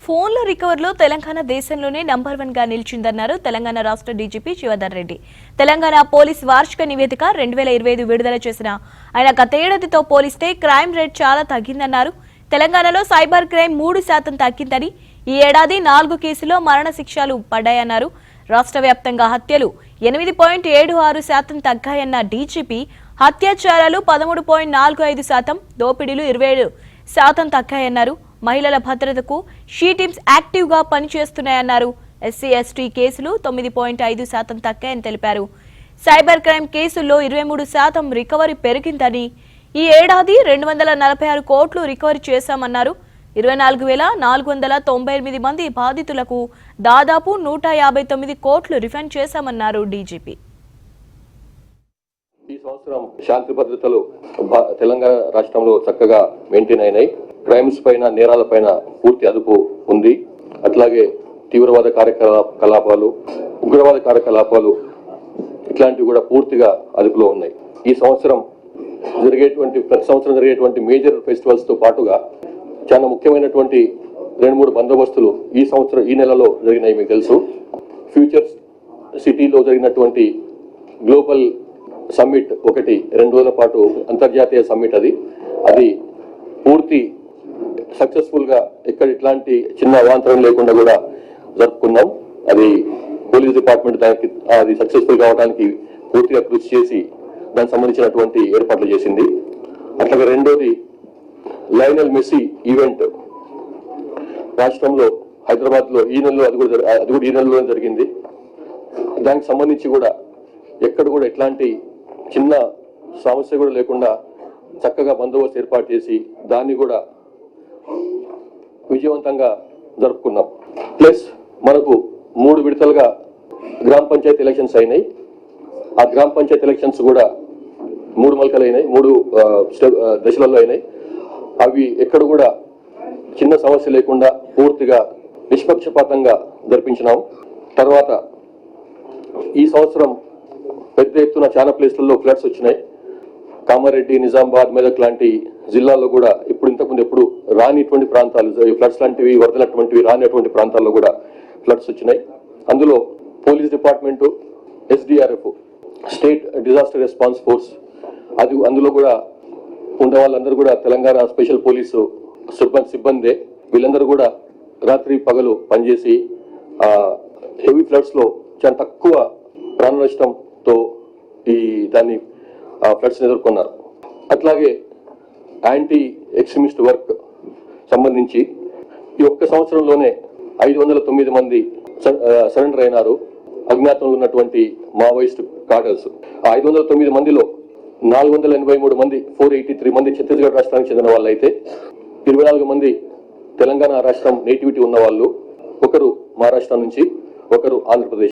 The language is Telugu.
ఫోన్ల రికవర్లో తెలంగాణ దేశంలోనే నంబర్ 1 గా నిలిచిందన్నారు తెలంగాణ రాష్ట్ర డీజీపీ శివధర్ రెడ్డి. తెలంగాణ పోలీస్ వార్షిక నివేదిక 2025 విడుదల చేసిన ఆయన గత ఏడాదితో పోలిస్తే క్రైమ్ రేట్ చాలా తగ్గిందన్నారు. తెలంగాణలో సైబర్ క్రైమ్ 3% తగ్గిందని, ఈ ఏడాది 4 కేసుల్లో మరణ శిక్షలు పడ్డాయన్నారు. రాష్ట్ర వ్యాప్తంగా హత్యలు 8.76% తగ్గాయన్న డీజీపీ, అత్యాచారాలు 13.45%, దోపిడీలు 27% తగ్గాయన్నారు. మహిళల భద్రతకు షీ టీమ్స్ యాక్టివ్ గా పనిచేస్తున్నాయన్నారు. ఎస్సీ ఎస్టీ కేసులు 9.5% తగ్గాయని తెలిపారు. సైబర్ క్రైమ్ కేసుల్లో 23% రికవరీ పెరిగిందని, ఈ ఏడాది 246 కోట్లు రికవరీ చేశామన్నారు. 24,498 మంది బాధితులకు దాదాపు 159 కోట్లు రిఫండ్ చేశామన్నారు డీజీపీ. ఈ సంవత్సరం శాంతి భద్రతలు తెలంగాణ రాష్ట్రంలో చక్కగా మెయింటైన్ అయినాయి. క్రైమ్స్ పైన, నేరాల పైన పూర్తి అదుపు ఉంది. అట్లాగే తీవ్రవాద కార్యకలాపాలు, ఉగ్రవాద కార్యకలాపాలు ఇట్లాంటివి కూడా పూర్తిగా అదుపులో ఉన్నాయి. ఈ సంవత్సరం ప్రతి సంవత్సరం జరిగేటువంటి మేజర్ ఫెస్టివల్స్ తో పాటుగా చాలా ముఖ్యమైనటువంటి 2-3 బందోబస్తులు ఈ నెలలో జరిగినాయి. మీకు తెలుసు, ఫ్యూచర్స్ సిటీలో జరిగినటువంటి గ్లోబల్ సమ్మిట్ 2 రోజుల పాటు అంతర్జాతీయ సమ్మిట్ అది పూర్తి సక్సెస్ఫుల్ గా ఎక్కడ ఇట్లాంటి చిన్న అవాంతరం లేకుండా కూడా జరుపుకున్నాం. అది పోలీస్ డిపార్ట్మెంట్ అది సక్సెస్ఫుల్ కావడానికి పూర్తిగా కృషి చేసి దానికి సంబంధించినటువంటి ఏర్పాట్లు చేసింది. అట్లాగే రెండోది లయనల్ మెస్సీ ఈవెంట్ రాష్ట్రంలో హైదరాబాద్ లో ఈ నెలలో అది కూడా ఈ నెలలో జరిగింది. దానికి సంబంధించి కూడా ఎక్కడ కూడా ఎట్లాంటి చిన్న సమస్య కూడా లేకుండా చక్కగా బందోబస్తు ఏర్పాటు చేసి దాన్ని కూడా విజయవంతంగా జరుపుకున్నాం. ప్లస్ మనకు 3 విడతలుగా గ్రామ పంచాయతీ ఎలక్షన్స్ అయినాయి. ఆ గ్రామ పంచాయతీ ఎలక్షన్స్ కూడా 3 మలకలు అయినాయి, 3 దశలలో అయినాయి. అవి ఎక్కడ కూడా చిన్న సమస్య లేకుండా పూర్తిగా నిష్పక్షపాతంగా జరిపించినాం. తర్వాత ఈ సంవత్సరం పెద్ద ఎత్తున చాలా ప్లేస్లలో ఫ్లడ్స్ వచ్చినాయి. కామారెడ్డి, నిజామాబాద్, మెదక్ లాంటి జిల్లాల్లో కూడా ఇంతకుముందు ఎప్పుడు రానిటువంటి ప్రాంతాలు, ఫ్లడ్స్ లాంటివి, వరదలటువంటివి రానిటువంటి ప్రాంతాల్లో కూడా ఫ్లడ్స్ వచ్చినాయి. అందులో police department, SDRF, state disaster response force, అందులో కూడా ఉండే వాళ్ళందరూ కూడా తెలంగాణ స్పెషల్ పోలీసు సిబ్బందే. వీళ్ళందరూ కూడా రాత్రి పగలు పనిచేసి హెవీ ఫ్లడ్స్ లో చాలా తక్కువ ప్రాణ నష్టంతో దాన్ని ఫ్లడ్స్ ఎదుర్కొన్నారు. అట్లాగే యాంటీ ఎక్స్ట్రీమిస్ట్ వర్క్ సంబంధించి ఈ ఒక్క సంవత్సరంలోనే 509 మంది సరెండర్ అయినారు. అజ్ఞాతంలో ఉన్నటువంటి మావోయిస్ట్ కార్డర్స్. ఆ 509 మందిలో 483 మంది, 483 మంది ఛత్తీస్గఢ్ రాష్ట్రానికి చెందిన వాళ్ళు అయితే, 24 మంది తెలంగాణ రాష్ట్రం నేటివిటీ ఉన్న వాళ్ళు, ఒకరు మహారాష్ట్ర నుంచి, ఒకరు ఆంధ్రప్రదేశ్.